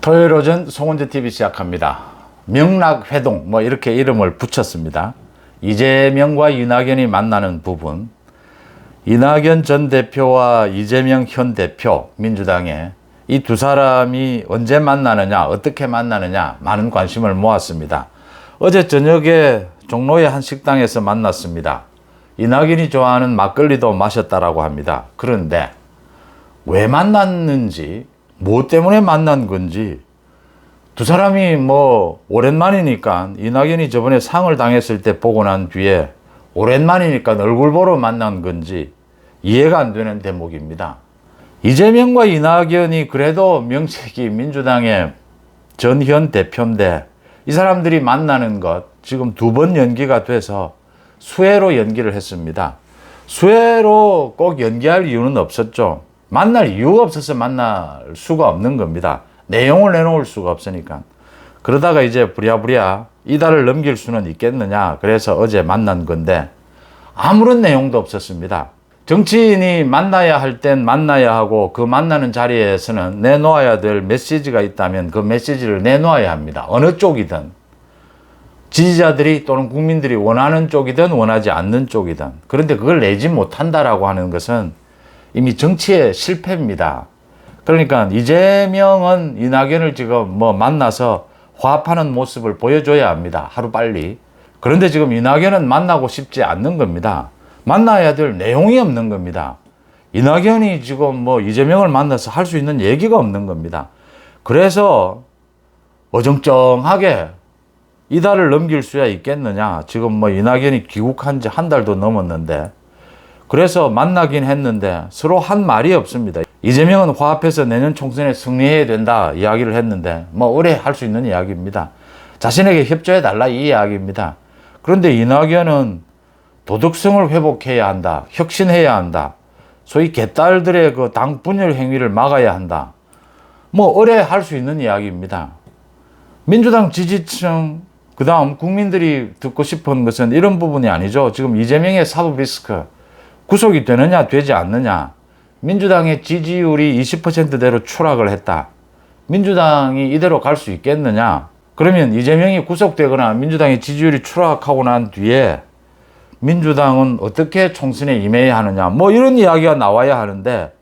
토요일 오전 송원재TV 시작합니다. 명락회동 이렇게 이름을 붙였습니다. 이재명과 이낙연이 만나는 부분, 이낙연 전 대표와 이재명 현 대표 민주당의 이 두 사람이 언제 만나느냐, 어떻게 만나느냐 많은 관심을 모았습니다. 어제 저녁에 종로의 한 식당에서 만났습니다. 이낙연이 좋아하는 막걸리도 마셨다라고 합니다. 그런데 왜 만났는지, 뭐 때문에 만난 건지, 두 사람이 오랜만이니까, 이낙연이 저번에 상을 당했을 때 보고 난 뒤에 오랜만이니까 얼굴 보러 만난 건지 이해가 안 되는 대목입니다. 이재명과 이낙연이 그래도 명색이 민주당의 전현 대표인데 이 사람들이 만나는 것 지금 두 번 연기가 돼서 수회로 연기를 했습니다. 수회로 꼭 연기할 이유는 없었죠. 만날 이유가 없어서 만날 수가 없는 겁니다. 내용을 내놓을 수가 없으니까. 그러다가 이제 부랴부랴 이달을 넘길 수는 있겠느냐, 그래서 어제 만난 건데 아무런 내용도 없었습니다. 정치인이 만나야 할 땐 만나야 하고, 그 만나는 자리에서는 내놓아야 될 메시지가 있다면 그 메시지를 내놓아야 합니다. 어느 쪽이든, 지지자들이 또는 국민들이 원하는 쪽이든 원하지 않는 쪽이든. 그런데 그걸 내지 못한다라고 하는 것은 이미 정치의 실패입니다. 그러니까 이재명은 이낙연을 지금 만나서 화합하는 모습을 보여줘야 합니다. 하루빨리. 그런데 지금 이낙연은 만나고 싶지 않는 겁니다. 만나야 될 내용이 없는 겁니다. 이낙연이 지금 이재명을 만나서 할 수 있는 얘기가 없는 겁니다. 그래서 어정쩡하게 이달을 넘길 수야 있겠느냐. 지금 이낙연이 귀국한 지 한 달도 넘었는데, 그래서 만나긴 했는데 서로 한 말이 없습니다. 이재명은 화합해서 내년 총선에 승리해야 된다 이야기를 했는데 의뢰 할 수 있는 이야기입니다. 자신에게 협조해 달라 이 이야기입니다. 그런데 이낙연은 도덕성을 회복해야 한다, 혁신해야 한다, 소위 개딸들의 그 당 분열 행위를 막아야 한다, 의뢰할 수 있는 이야기입니다. 민주당 지지층, 그 다음 국민들이 듣고 싶은 것은 이런 부분이 아니죠. 지금 이재명의 사법 리스크 구속이 되느냐 되지 않느냐, 민주당의 지지율이 20%대로 추락을 했다, 민주당이 이대로 갈 수 있겠느냐, 그러면 이재명이 구속되거나 민주당의 지지율이 추락하고 난 뒤에 민주당은 어떻게 총선에 임해야 하느냐, 이런 이야기가 나와야 하는데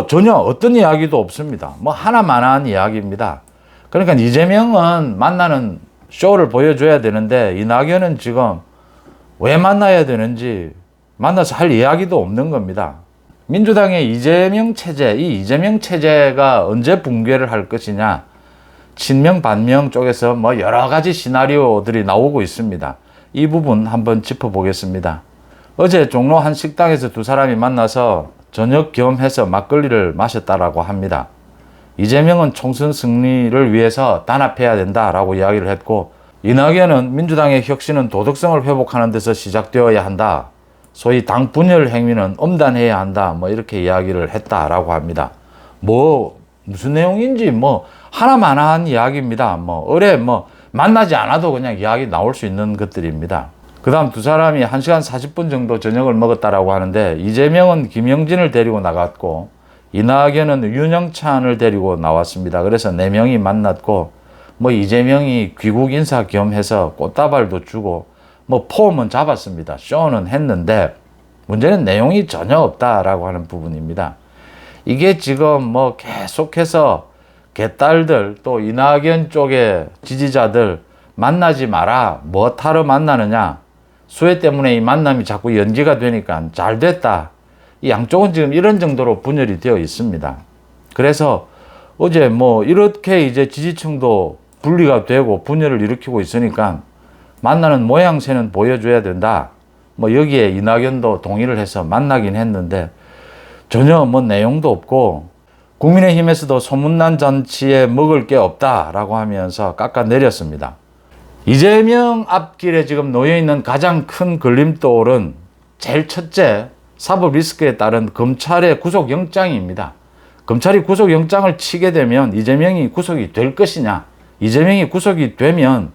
전혀 어떤 이야기도 없습니다. 하나만한 이야기입니다. 그러니까 이재명은 만나는 쇼를 보여줘야 되는데 이낙연은 지금 왜 만나야 되는지, 만나서 할 이야기도 없는 겁니다. 민주당의 이재명 체제, 이 이재명 체제가 언제 붕괴를 할 것이냐, 친명 반명 쪽에서 여러 가지 시나리오들이 나오고 있습니다. 이 부분 한번 짚어보겠습니다. 어제 종로 한 식당에서 두 사람이 만나서 저녁 겸해서 막걸리를 마셨다라고 합니다. 이재명은 총선 승리를 위해서 단합해야 된다라고 이야기를 했고, 이낙연은 민주당의 혁신은 도덕성을 회복하는 데서 시작되어야 한다, 소위 당 분열 행위는 엄단해야 한다, 이렇게 이야기를 했다라고 합니다. 무슨 내용인지 하나만한 이야기입니다. 만나지 않아도 그냥 이야기 나올 수 있는 것들입니다. 그 다음 두 사람이 1시간 40분 정도 저녁을 먹었다라고 하는데, 이재명은 김영진을 데리고 나갔고 이낙연은 윤영찬을 데리고 나왔습니다. 그래서 4명이 만났고 이재명이 귀국 인사 겸해서 꽃다발도 주고 폼은 잡았습니다. 쇼는 했는데 문제는 내용이 전혀 없다라고 하는 부분입니다. 이게 지금 계속해서 개딸들, 또 이낙연 쪽의 지지자들 만나지 마라, 타러 만나느냐, 수혜 때문에 이 만남이 자꾸 연기가 되니까 잘 됐다, 이 양쪽은 지금 이런 정도로 분열이 되어 있습니다. 그래서 어제 이렇게 이제 지지층도 분리가 되고 분열을 일으키고 있으니까 만나는 모양새는 보여줘야 된다, 여기에 이낙연도 동의를 해서 만나긴 했는데 전혀 내용도 없고, 국민의힘에서도 소문난 잔치에 먹을 게 없다라고 하면서 깎아내렸습니다. 이재명 앞길에 지금 놓여있는 가장 큰 걸림돌은 제일 첫째, 사법 리스크에 따른 검찰의 구속영장입니다. 검찰이 구속영장을 치게 되면 이재명이 구속이 될 것이냐, 이재명이 구속이 되면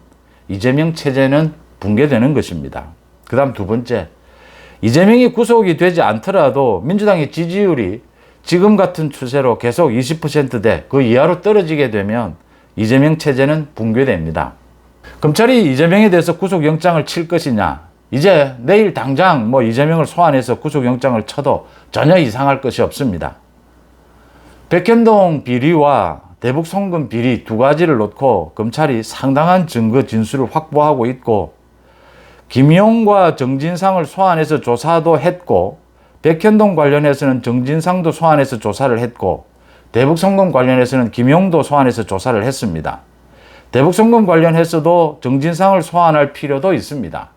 이재명 체제는 붕괴되는 것입니다. 그 다음 두 번째, 이재명이 구속이 되지 않더라도 민주당의 지지율이 지금 같은 추세로 계속 20%대 그 이하로 떨어지게 되면 이재명 체제는 붕괴됩니다. 검찰이 이재명에 대해서 구속영장을 칠 것이냐, 이제 내일 당장 이재명을 소환해서 구속영장을 쳐도 전혀 이상할 것이 없습니다. 백현동 비리와 대북 송금 비리 두 가지를 놓고 검찰이 상당한 증거 진술을 확보하고 있고, 김용과 정진상을 소환해서 조사도 했고, 백현동 관련해서는 정진상도 소환해서 조사를 했고, 대북 송금 관련해서는 김용도 소환해서 조사를 했습니다. 대북 송금 관련해서도 정진상을 소환할 필요도 있습니다.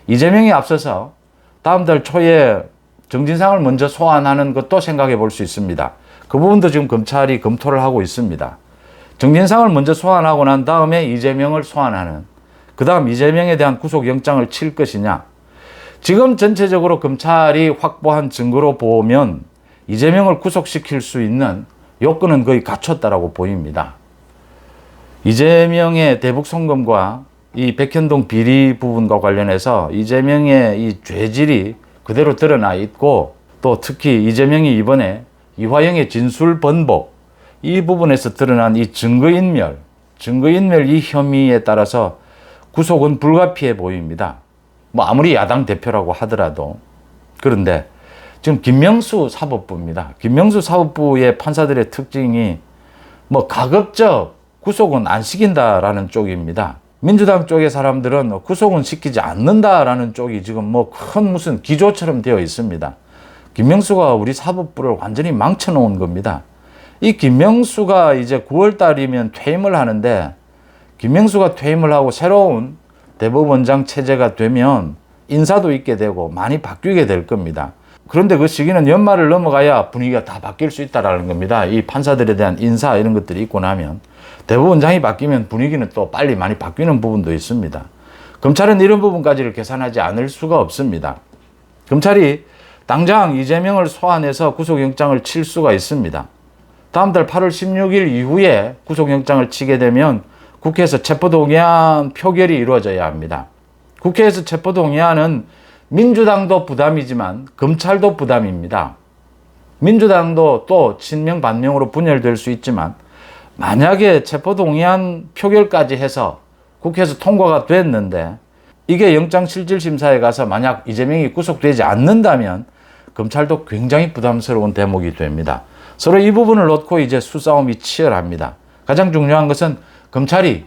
이재명이 앞서서 다음 달 초에 정진상을 먼저 소환하는 것도 생각해 볼 수 있습니다. 그 부분도 지금 검찰이 검토를 하고 있습니다. 정진상을 먼저 소환하고 난 다음에 이재명을 소환하는, 그 다음 이재명에 대한 구속영장을 칠 것이냐. 지금 전체적으로 검찰이 확보한 증거로 보면 이재명을 구속시킬 수 있는 요건은 거의 갖췄다라고 보입니다. 이재명의 대북 송금과 이 백현동 비리 부분과 관련해서 이재명의 이 죄질이 그대로 드러나 있고, 또 특히 이재명이 이번에 이화영의 진술 번복, 이 부분에서 드러난 이 증거인멸 이 혐의에 따라서 구속은 불가피해 보입니다. 아무리 야당 대표라고 하더라도. 그런데 지금 김명수 사법부입니다. 김명수 사법부의 판사들의 특징이 가급적 구속은 안 시킨다라는 쪽입니다. 민주당 쪽의 사람들은 구속은 시키지 않는다라는 쪽이 지금 큰 무슨 기조처럼 되어 있습니다. 김명수가 우리 사법부를 완전히 망쳐놓은 겁니다. 이 김명수가 이제 9월 달이면 퇴임을 하는데, 김명수가 퇴임을 하고 새로운 대법원장 체제가 되면 인사도 있게 되고 많이 바뀌게 될 겁니다. 그런데 그 시기는 연말을 넘어가야 분위기가 다 바뀔 수 있다는 겁니다. 이 판사들에 대한 인사 이런 것들이 있고 나면 대법원장이 바뀌면 분위기는 또 빨리 많이 바뀌는 부분도 있습니다. 검찰은 이런 부분까지를 계산하지 않을 수가 없습니다. 검찰이 당장 이재명을 소환해서 구속영장을 칠 수가 있습니다. 다음 달 8월 16일 이후에 구속영장을 치게 되면 국회에서 체포동의안 표결이 이루어져야 합니다. 국회에서 체포동의안은 민주당도 부담이지만 검찰도 부담입니다. 민주당도 또 친명 반명으로 분열될 수 있지만, 만약에 체포동의안 표결까지 해서 국회에서 통과가 됐는데 이게 영장실질심사에 가서 만약 이재명이 구속되지 않는다면 검찰도 굉장히 부담스러운 대목이 됩니다. 서로 이 부분을 놓고 이제 수싸움이 치열합니다. 가장 중요한 것은 검찰이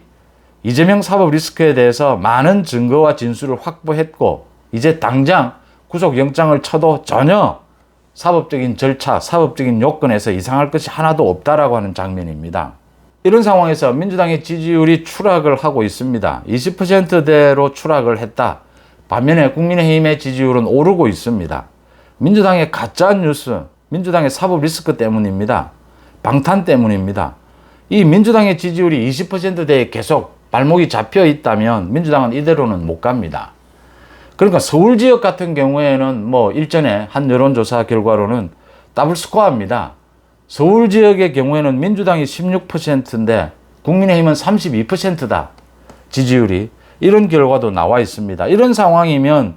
이재명 사법 리스크에 대해서 많은 증거와 진술을 확보했고, 이제 당장 구속영장을 쳐도 전혀 사법적인 절차, 사법적인 요건에서 이상할 것이 하나도 없다라고 하는 장면입니다. 이런 상황에서 민주당의 지지율이 추락을 하고 있습니다. 20%대로 추락을 했다. 반면에 국민의힘의 지지율은 오르고 있습니다. 민주당의 가짜뉴스, 민주당의 사법 리스크 때문입니다. 방탄 때문입니다. 이 민주당의 지지율이 20%대에 계속 발목이 잡혀 있다면 민주당은 이대로는 못 갑니다. 그러니까 서울 지역 같은 경우에는 일전에 한 여론조사 결과로는 더블 스코어입니다. 서울 지역의 경우에는 민주당이 16%인데 국민의힘은 32%다. 지지율이. 이런 결과도 나와 있습니다. 이런 상황이면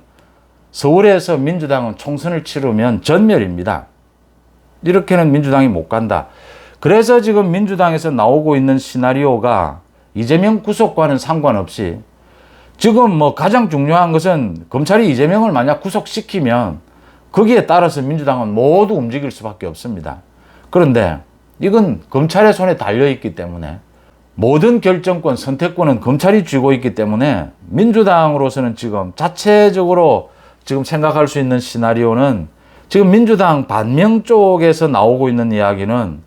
서울에서 민주당은 총선을 치르면 전멸입니다. 이렇게는 민주당이 못 간다. 그래서 지금 민주당에서 나오고 있는 시나리오가 이재명 구속과는 상관없이, 지금 가장 중요한 것은 검찰이 이재명을 만약 구속시키면 거기에 따라서 민주당은 모두 움직일 수밖에 없습니다. 그런데 이건 검찰의 손에 달려있기 때문에, 모든 결정권, 선택권은 검찰이 쥐고 있기 때문에 민주당으로서는 지금 자체적으로 지금 생각할 수 있는 시나리오는, 지금 민주당 반명 쪽에서 나오고 있는 이야기는,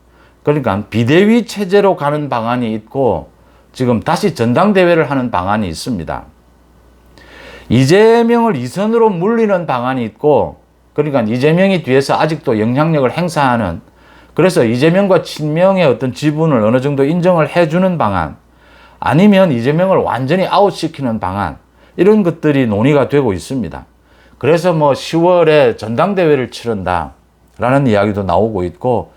그러니까 비대위 체제로 가는 방안이 있고 지금 다시 전당대회를 하는 방안이 있습니다. 이재명을 2선으로 물리는 방안이 있고, 그러니까 이재명이 뒤에서 아직도 영향력을 행사하는, 그래서 이재명과 친명의 어떤 지분을 어느 정도 인정을 해주는 방안, 아니면 이재명을 완전히 아웃시키는 방안, 이런 것들이 논의가 되고 있습니다. 그래서 10월에 전당대회를 치른다라는 이야기도 나오고 있고,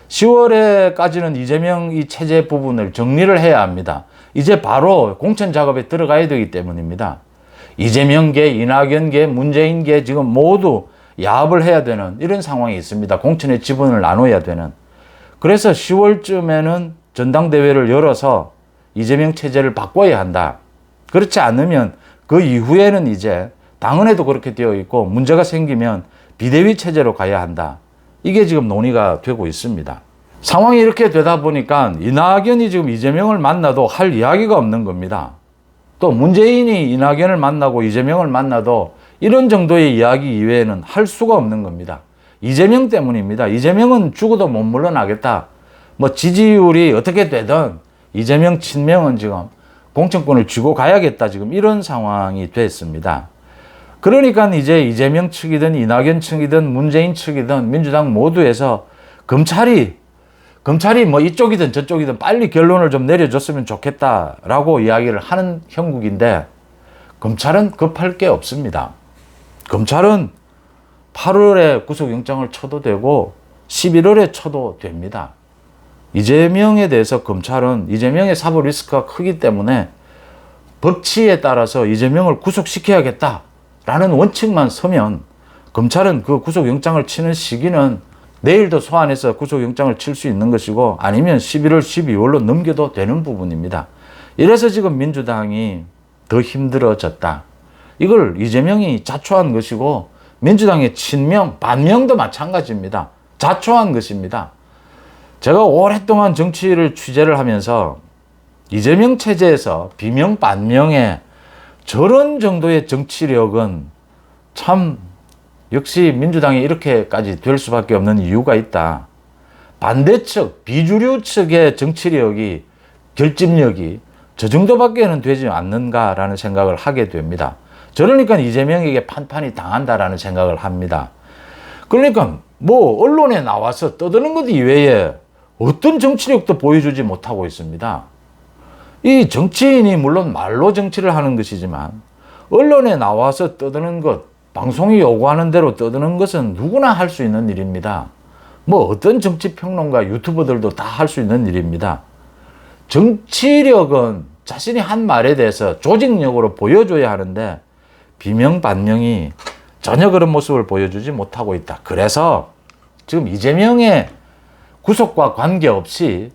10월에까지는 이재명 이 체제 부분을 정리를 해야 합니다. 이제 바로 공천 작업에 들어가야 되기 때문입니다. 이재명계, 이낙연계, 문재인계 지금 모두 야합을 해야 되는 이런 상황이 있습니다. 공천의 지분을 나눠야 되는. 그래서 10월쯤에는 전당대회를 열어서 이재명 체제를 바꿔야 한다. 그렇지 않으면 그 이후에는 이제 당헌에도 그렇게 되어 있고 문제가 생기면 비대위 체제로 가야 한다. 이게 지금 논의가 되고 있습니다. 상황이 이렇게 되다 보니까 이낙연이 지금 이재명을 만나도 할 이야기가 없는 겁니다. 또 문재인이 이낙연을 만나고 이재명을 만나도 이런 정도의 이야기 이외에는 할 수가 없는 겁니다. 이재명 때문입니다. 이재명은 죽어도 못 물러나겠다. 뭐 지지율이 어떻게 되든 이재명 친명은 지금 공천권을 쥐고 가야겠다. 지금 이런 상황이 됐습니다. 그러니까 이제 이재명 측이든 이낙연 측이든 문재인 측이든 민주당 모두에서 검찰이 뭐 이쪽이든 저쪽이든 빨리 결론을 좀 내려줬으면 좋겠다라고 이야기를 하는 형국인데 검찰은 급할 게 없습니다. 검찰은 8월에 구속영장을 쳐도 되고 11월에 쳐도 됩니다. 이재명에 대해서 검찰은 이재명의 사법 리스크가 크기 때문에 법치에 따라서 이재명을 구속시켜야겠다라는 원칙만 서면 검찰은 그 구속영장을 치는 시기는 내일도 소환해서 구속영장을 칠 수 있는 것이고 아니면 11월, 12월로 넘겨도 되는 부분입니다. 이래서 지금 민주당이 더 힘들어졌다. 이걸 이재명이 자초한 것이고 민주당의 친명, 반명도 마찬가지입니다. 자초한 것입니다. 제가 오랫동안 정치를 취재를 하면서 이재명 체제에서 비명, 반명의 저런 정도의 정치력은 참 역시 민주당이 이렇게까지 될 수밖에 없는 이유가 있다. 반대측, 비주류 측의 정치력이, 결집력이 저 정도밖에는 되지 않는가라는 생각을 하게 됩니다. 저러니까 이재명에게 판판이 당한다라는 생각을 합니다. 그러니까 뭐 언론에 나와서 떠드는 것 이외에 어떤 정치력도 보여주지 못하고 있습니다. 이 정치인이 물론 말로 정치를 하는 것이지만 언론에 나와서 떠드는 것, 방송이 요구하는 대로 떠드는 것은 누구나 할 수 있는 일입니다. 뭐 어떤 정치평론가, 유튜버들도 다 할 수 있는 일입니다. 정치력은 자신이 한 말에 대해서 조직력으로 보여줘야 하는데 비명, 반명이 전혀 그런 모습을 보여주지 못하고 있다. 그래서 지금 이재명의 구속과 관계없이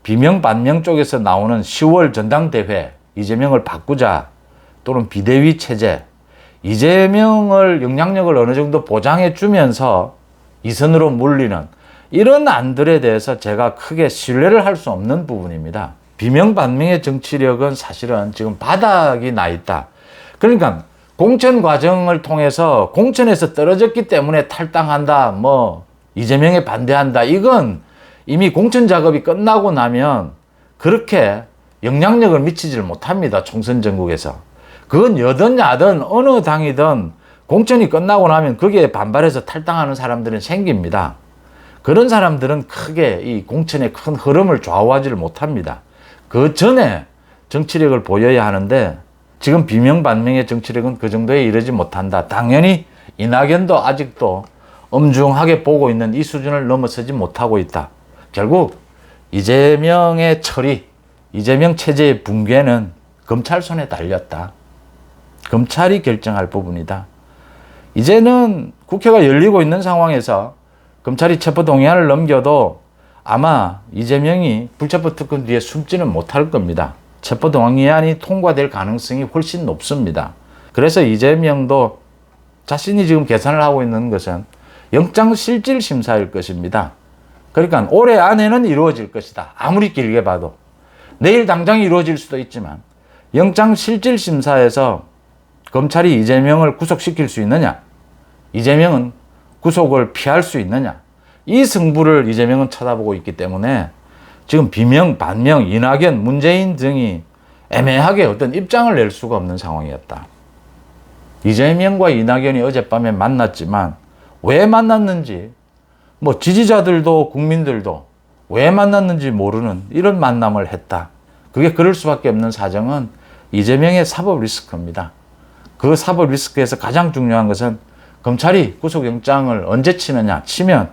비명, 반명 쪽에서 나오는 10월 전당대회, 이재명을 바꾸자 또는 비대위 체제, 이재명을 영향력을 어느 정도 보장해 주면서 이선으로 물리는 이런 안들에 대해서 제가 크게 신뢰를 할 수 없는 부분입니다. 비명, 반명의 정치력은 사실은 지금 바닥이 나 있다. 그러니까 공천 과정을 통해서 공천에서 떨어졌기 때문에 탈당한다, 뭐 이재명에 반대한다, 이건 이미 공천 작업이 끝나고 나면 그렇게 영향력을 미치지를 못합니다. 총선 전국에서. 그건 여든 야든 어느 당이든 공천이 끝나고 나면 거기에 반발해서 탈당하는 사람들은 생깁니다. 그런 사람들은 크게 이 공천의 큰 흐름을 좌우하지를 못합니다. 그 전에 정치력을 보여야 하는데 지금 비명반명의 정치력은 그 정도에 이르지 못한다. 당연히 이낙연도 아직도 엄중하게 보고 있는 이 수준을 넘어서지 못하고 있다. 결국 이재명의 처리, 이재명 체제의 붕괴는 검찰 손에 달렸다. 검찰이 결정할 부분이다. 이제는 국회가 열리고 있는 상황에서 검찰이 체포동의안을 넘겨도 아마 이재명이 불체포 특권 뒤에 숨지는 못할 겁니다. 체포동의안이 통과될 가능성이 훨씬 높습니다. 그래서 이재명도 자신이 지금 계산을 하고 있는 것은 영장실질심사일 것입니다. 그러니까 올해 안에는 이루어질 것이다. 아무리 길게 봐도. 내일 당장 이루어질 수도 있지만 영장실질심사에서 검찰이 이재명을 구속시킬 수 있느냐, 이재명은 구속을 피할 수 있느냐, 이 승부를 이재명은 쳐다보고 있기 때문에 지금 비명, 반명, 이낙연, 문재인 등이 애매하게 어떤 입장을 낼 수가 없는 상황이었다. 이재명과 이낙연이 어젯밤에 만났지만 왜 만났는지, 뭐 지지자들도 국민들도 왜 만났는지 모르는 이런 만남을 했다. 그게 그럴 수밖에 없는 사정은 이재명의 사법 리스크입니다. 그 사법 리스크에서 가장 중요한 것은 검찰이 구속영장을 언제 치느냐, 치면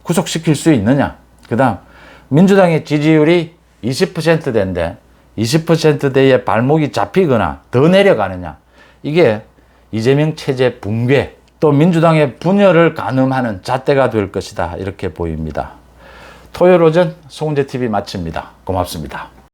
구속시킬 수 있느냐, 그 다음 민주당의 지지율이 20%대인데 20%대의 발목이 잡히거나 더 내려가느냐, 이게 이재명 체제 붕괴, 또 민주당의 분열을 가늠하는 잣대가 될 것이다, 이렇게 보입니다. 토요일 오전 송은재TV 마칩니다. 고맙습니다.